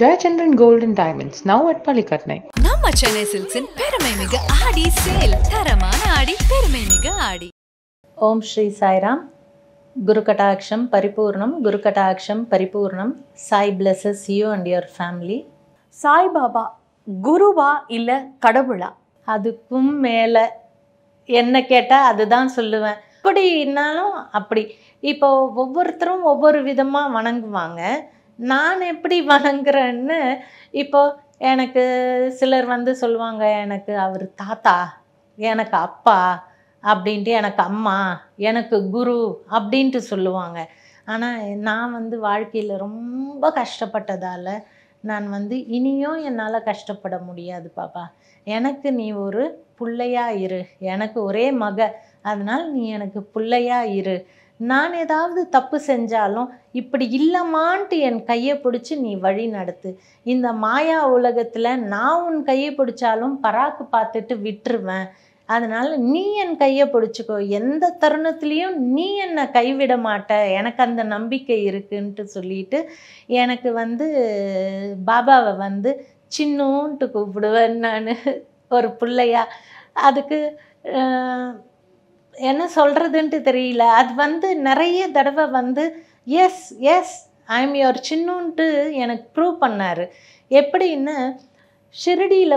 Jayachandran Gold and Diamonds, now at Palikatnai. நம்ம சென்னை சில்க்ஸின் பெருமை மிகு ஆடி சேல். தரமான ஆடி, பெருமை மிகு ஆடி. ஓம் ஸ்ரீ சாய்ராம். குரு கடாட்சம் பரிபூர்ணம், குரு கடாட்சம் பரிபூர்ணம். Sai blesses you and your family. Saibaba குருவா இல்லை கடவுளா? அதுக்கும் மேலே என்ன கேட்டால் அதுதான் சொல்லுவேன். எப்படின்னாலும் அப்படி. இப்போ ஒவ்வொருத்தரும் ஒவ்வொரு விதமாக வணங்குவாங்க. நான் எப்படி வணங்குறேன்னு இப்போ எனக்கு சிலர் சொல்லுவாங்க, எனக்கு அவர் தாத்தா, எனக்கு அப்பா அப்படின்ட்டு, எனக்கு அம்மா, எனக்கு குரு அப்படின்ட்டு சொல்லுவாங்க. ஆனால் நான் வாழ்க்கையில் ரொம்ப கஷ்டப்பட்டதால் நான் இனியும் என்னால் கஷ்டப்பட முடியாது பாப்பா. எனக்கு நீ ஒரு பிள்ளையா இரு, எனக்கு ஒரே மக, அதனால் நீ எனக்கு பிள்ளையா இரு. நான் ஏதாவது தப்பு செஞ்சாலும் இப்படி இல்லைமான்ட்டு என் கையை பிடிச்சி நீ வழி நடத்து. இந்த மாயா உலகத்தில் நான் உன் கையை பிடிச்சாலும் பராக்கு பார்த்துட்டு விட்டுருவேன். அதனால் நீ என் கையை பிடிச்சிக்கோ, எந்த தருணத்துலேயும் நீ என்னை கைவிட மாட்ட, எனக்கு அந்த நம்பிக்கை இருக்குன்ட்டு சொல்லிட்டு எனக்கு பாபாவை சின்னூன்ட்டு கூப்பிடுவேன் நான், ஒரு பிள்ளையா. அதுக்கு என்ன சொல்கிறதுன்ட்டு தெரியல. அது நிறைய தடவை yes yes I am your சின்னுன்ட்டு எனக்கு ப்ரூவ் பண்ணார். எப்படின்னு, ஷிரடியில்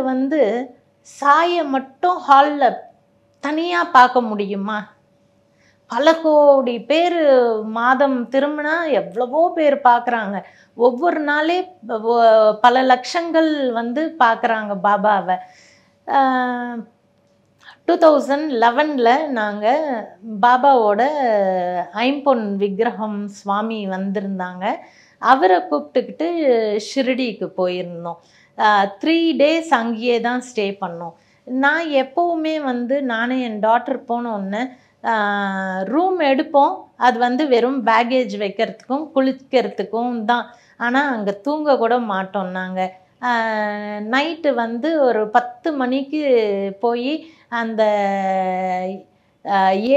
சாயை மட்டும் ஹாலில் தனியாக பார்க்க முடியுமா? பல கோடி பேர் மாதம் திரும்பினா எவ்வளவோ பேர் பார்க்குறாங்க. ஒவ்வொரு நாளே பல லட்சங்கள் பார்க்குறாங்க பாபாவை. 2011 நாங்கள் பாபாவோட ஐம்பொன் விக்கிரகம் சுவாமி வந்திருந்தாங்க. அவரை கூப்பிட்டுக்கிட்டு ஷிரடிக்கு போயிருந்தோம். 3 days அங்கேயே தான் ஸ்டே பண்ணோம். நான் எப்போவுமே நானே என் டாட்டர் போனோன்னே ரூம் எடுப்போம். அது வெறும் பேகேஜ் வைக்கிறதுக்கும் குளிக்கிறதுக்கும் தான். ஆனால் அங்கே தூங்க கூட மாட்டோம். நாங்கள் நைட்டு ஒரு 10 மணிக்கு போய் அந்த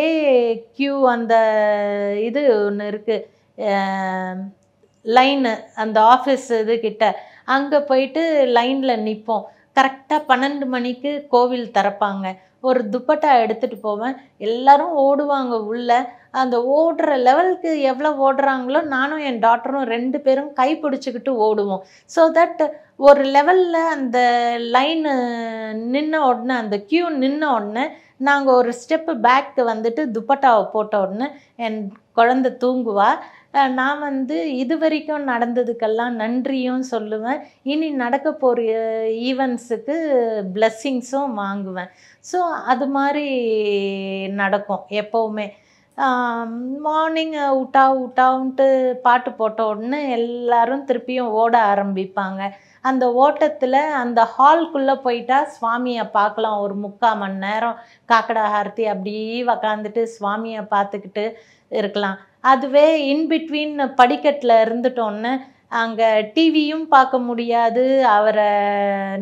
ஏக்யூ அந்த இது ஒன்று இருக்குது, லைனு, அந்த ஆஃபீஸ் இதுக்கிட்ட அங்கே போயிட்டு லைனில் நிற்போம். கரெக்டாக 12 மணிக்கு கோவில் திறப்பாங்க. ஒரு துப்பட்டா எடுத்துகிட்டு போவேன். எல்லோரும் ஓடுவாங்க உள்ளே. அந்த ஓடுற லெவலுக்கு எவ்வளோ ஓடுறாங்களோ நானும் என் டாட்டரும் 2 பேரும் கை பிடிச்சிக்கிட்டு ஓடுவோம். ஸோ தட் ஒரு லெவலில் அந்த லைனு நின்ன உடனே, அந்த க்யூ நின்ன உடனே நாங்கள் ஒரு ஸ்டெப்பு பேக்கு துப்பட்டாவை போட்ட உடனே என் குழந்தை தூங்குவா. நான் இது வரைக்கும் நடந்ததுக்கெல்லாம் நன்றியும் சொல்லுவேன். இனி நடக்க போகிற ஈவெண்ட்ஸுக்கு பிளெஸ்ஸிங்ஸும் வாங்குவேன். ஸோ அது மாதிரி நடக்கும் எப்போவுமே. மார்னிங் ஊட்டா ஊட்டாவுன்ட்டு பாட்டு போட்ட உடனே எல்லோரும் திருப்பியும் ஓட ஆரம்பிப்பாங்க. அந்த ஓட்டத்தில் அந்த ஹால்குள்ளே போயிட்டா சுவாமியை பார்க்கலாம். ஒரு 3/4 மணி நேரம் காக்கடா ஆர்த்தி அப்படியே உக்காந்துட்டு சுவாமியை பார்த்துக்கிட்டு இருக்கலாம். அதுவே இன்பிட்வீன் படிக்கட்டில் இருந்துட்டோன்னு அங்கே டிவியும் பார்க்க முடியாது, அவரை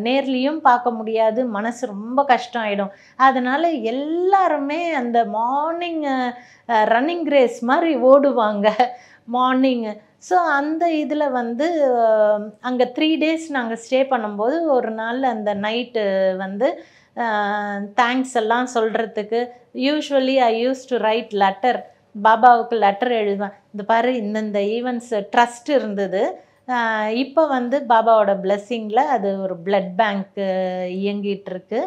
நேர்லேயும் பார்க்க முடியாது, மனசு ரொம்ப கஷ்டம் ஆகிடும். அதனால் எல்லாருமே அந்த மார்னிங் ரன்னிங் ரேஸ் மாதிரி ஓடுவாங்க மார்னிங்கு. ஸோ அந்த இதில் அங்கே 3 days நாங்கள் ஸ்டே பண்ணும்போது ஒரு நாள் அந்த நைட்டு தேங்க்ஸ் எல்லாம் சொல்கிறதுக்கு usually I use to right letter. பாபாவுக்கு லெட்டர் எழுதுவேன். இந்த பாரு, இந்தந்த ஈவெண்ட்ஸ் ட்ரஸ்ட் இருந்தது, இப்போ பாபாவோட பிளெஸ்ஸிங்கில் அது ஒரு பிளட் பேங்க் இயங்கிகிட்ருக்கு.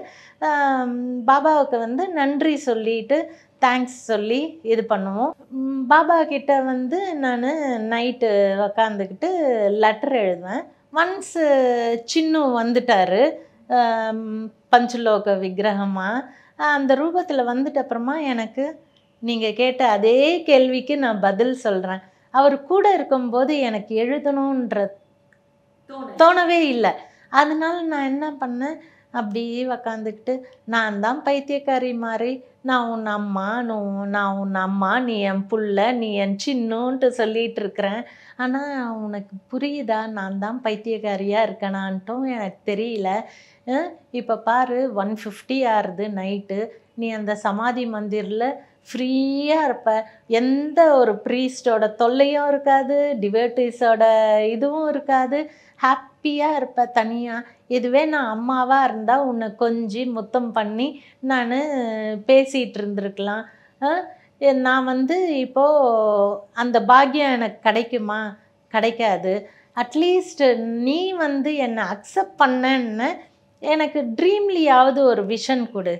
பாபாவுக்கு நன்றி சொல்லிட்டு தேங்க்ஸ் சொல்லி இது பண்ணுவோம். பாபா கிட்ட நான் நைட்டு உக்காந்துக்கிட்டு லெட்டர் எழுதுவேன். ஒன்ஸு சின்னு வந்துட்டார் பஞ்சலோக விக்கிரகமாக. அந்த ரூபத்தில் வந்துட்ட அப்புறமா எனக்கு நீங்கள் கேட்ட அதே கேள்விக்கு நான் பதில் சொல்கிறேன். அவர் கூட இருக்கும்போது எனக்கு எழுதணுன்ற தோணவே இல்லை. அதனால நான் என்ன பண்ணேன், அப்படியே உக்காந்துக்கிட்டு, நான் தான் பைத்தியக்காரி மாதிரி, நான் உன் அம்மா, நீ என் புள்ள, நீ என் சின்னுன்ட்டு சொல்லிகிட்டு இருக்கிறேன். ஆனால் உனக்கு புரியுதா நான் தான் பைத்தியக்காரியாக இருக்கணான்ட்டும் எனக்கு தெரியல. இப்போ பாரு, 1:50 ஆறுது நைட்டு. நீ அந்த சமாதி மந்திரில் ஃப்ரீயாக இருப்ப. எந்த ஒரு ப்ரீஸ்டோட தொல்லையும் இருக்காது, டிவேட்டிஸோட இதுவும் இருக்காது. ஹாப்பியாக இருப்ப தனியாக. இதுவே நான் அம்மாவாக இருந்தால் உன்னை கொஞ்சி முத்தம் பண்ணி நான் பேசிகிட்டு இருந்திருக்கலாம். நான் இப்போது அந்த பாக்கியம் எனக்கு கிடைக்குமா? கிடைக்காது. அட்லீஸ்ட் நீ என்னை அக்செப்ட் பண்ணன்னு எனக்கு ட்ரீம்லியாவது ஒரு விஷன் கொடு.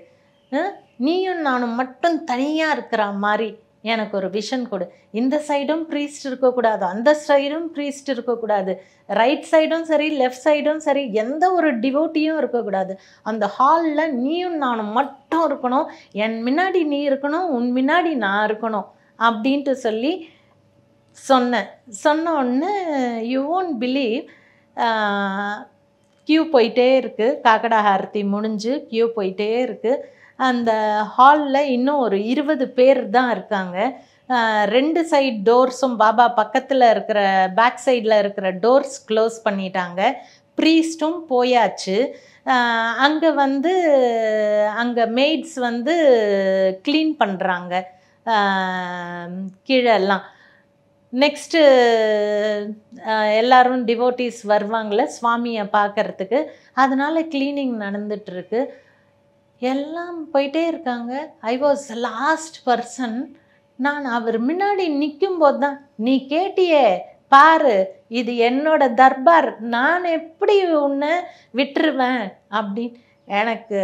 நீயும் நானும் மட்டும் தனியாக இருக்கிற மாதிரி எனக்கு ஒரு விஷன் கொடு. இந்த சைடும் ப்ரீஸ்ட் இருக்கக்கூடாது, அந்த சைடும் ப்ரீஸ்ட் இருக்கக்கூடாது, ரைட் சைடும் சரி லெஃப்ட் சைடும் சரி எந்த ஒரு டிவோட்டியும் இருக்கக்கூடாது. அந்த ஹாலில் நீயும் நானும் மட்டும் இருக்கணும். என் முன்னாடி நீ இருக்கணும், உன் முன்னாடி நான் இருக்கணும் அப்படின்ட்டு சொல்லி சொன்ன உடனே யூ ஓன்ட் பிலீவ், க்யூ போயிட்டே இருக்குது. காக்கடா ஆரத்தி முடிஞ்சு க்யூ போயிட்டே இருக்குது. அந்த ஹாலில் இன்னும் ஒரு 20 பேர் தான் இருக்காங்க. 2 சைட் டோர்ஸும் பாபா பக்கத்தில் இருக்கிற பேக் சைடில் இருக்கிற டோர்ஸ் க்ளோஸ் பண்ணிட்டாங்க. ப்ரீஸ்ட்டும் போயாச்சு. அங்கே அங்கே மெய்ட்ஸ் க்ளீன் பண்ணுறாங்க கீழெல்லாம். நெக்ஸ்ட்டு எல்லோரும் டிவோட்டீஸ் வருவாங்களே சுவாமியை பார்க்குறதுக்கு, அதனால் க்ளீனிங் நடந்துகிட்ருக்கு. எல்லாம் போயிட்டே இருக்காங்க. I was last person. நான் அவர் முன்னாடி நிற்கும்போது தான், நீ கேட்டியே பாரு, இது என்னோட தர்பார், நான் எப்படி உன்னை விட்டுருவேன் அப்படின்னு எனக்கு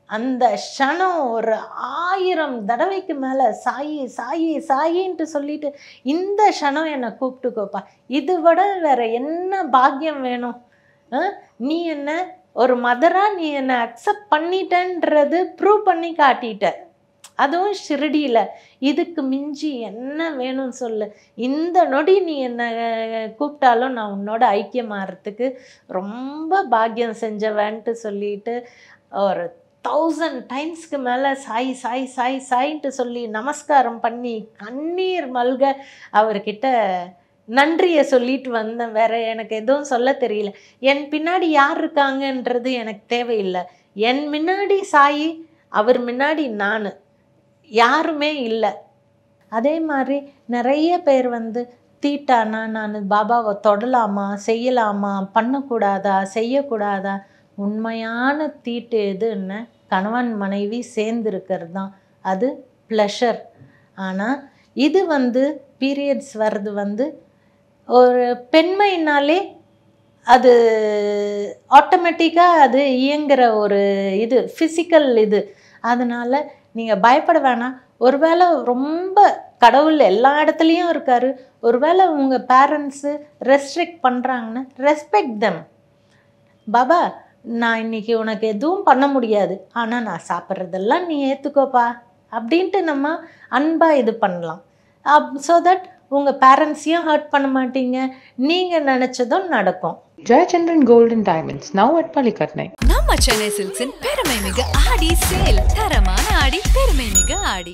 அந்த க்ஷணம் ஒரு 1000 தடவைக்கு மேலே சாயி சாயி சாயின்ட்டு சொல்லிட்டு, இந்த க்ஷணம் என்னை கூப்பிட்டுக்கோப்பா, இது விட வேறு என்ன பாக்கியம் வேணும்? நீ என்ன ஒரு மதராக நீ என்னை அக்செப்ட் பண்ணிட்டேன்றது ப்ரூவ் பண்ணி காட்டிட்ட, அதுவும் ஷிரடியில். இதுக்கு மிஞ்சி என்ன வேணும்னு சொல்லு. இந்த நொடி நீ என்னை கூப்பிட்டாலும் நான் உன்னோட ஐக்கியமாகறதுக்கு ரொம்ப பாக்கியம் செஞ்சவன்ட்டு சொல்லிட்டு ஒரு 1000 டைம்ஸ்க்கு மேலே சாய் சாய் சாய் சாயின்ட்டு சொல்லி நமஸ்காரம் பண்ணி கண்ணீர் மல்க அவர்கிட்ட நன்றியை சொல்லிட்டு வந்தேன். வேற எனக்கு எதுவும் சொல்ல தெரியல. என் பின்னாடி யார் இருக்காங்கன்றது எனக்கு தேவையில்லை. என் முன்னாடி சாயி, அவர் முன்னாடி நான், யாருமே இல்லை. அதே மாதிரி நிறைய பேர் தீட்டானா நான் பாபாவை தொடலாமா, செய்யலாமா, பண்ணக்கூடாதா, செய்யக்கூடாதா? உண்மையான தீட்டு எதுன்னு கணவன் மனைவி சேர்ந்துருக்கிறது தான், அது ப்ளஷர். ஆனால் இது பீரியட்ஸ் வர்றது ஒரு பெண்மைனாலே அது ஆட்டோமேட்டிக்காக அது இயங்குகிற ஒரு இது ஃபிசிக்கல் இது. அதனால் நீங்கள் பயப்பட வேணாம். ஒருவேளை ரொம்ப கடவுள் எல்லா இடத்துலையும் இருக்கார், ஒருவேளை உங்கள் பேரண்ட்ஸு ரெஸ்ட்ரிக்ட் பண்ணுறாங்கன்னு ரெஸ்பெக்ட் தெம். பாபா நான் இன்றைக்கி உனக்கு எதுவும் பண்ண முடியாது, ஆனால் நான் சாப்பிட்றதெல்லாம் நீ ஏற்றுக்கோப்பா அப்படின்ட்டு நம்ம அன்பாக இது பண்ணலாம். ஸோ தட் உங்கள் பேரண்ட்ஸையும் ஹர்ட் பண்ண மாட்டீங்க, நீங்கள் நினச்சதும் நடக்கும். Jayachandran Gold and Diamonds, now at Palikatnai. நம்ம சென்னை சில்க்ஸின் பெருமை மிக ஆடி சேல். தரமான ஆடி, பெருமை மிக ஆடி.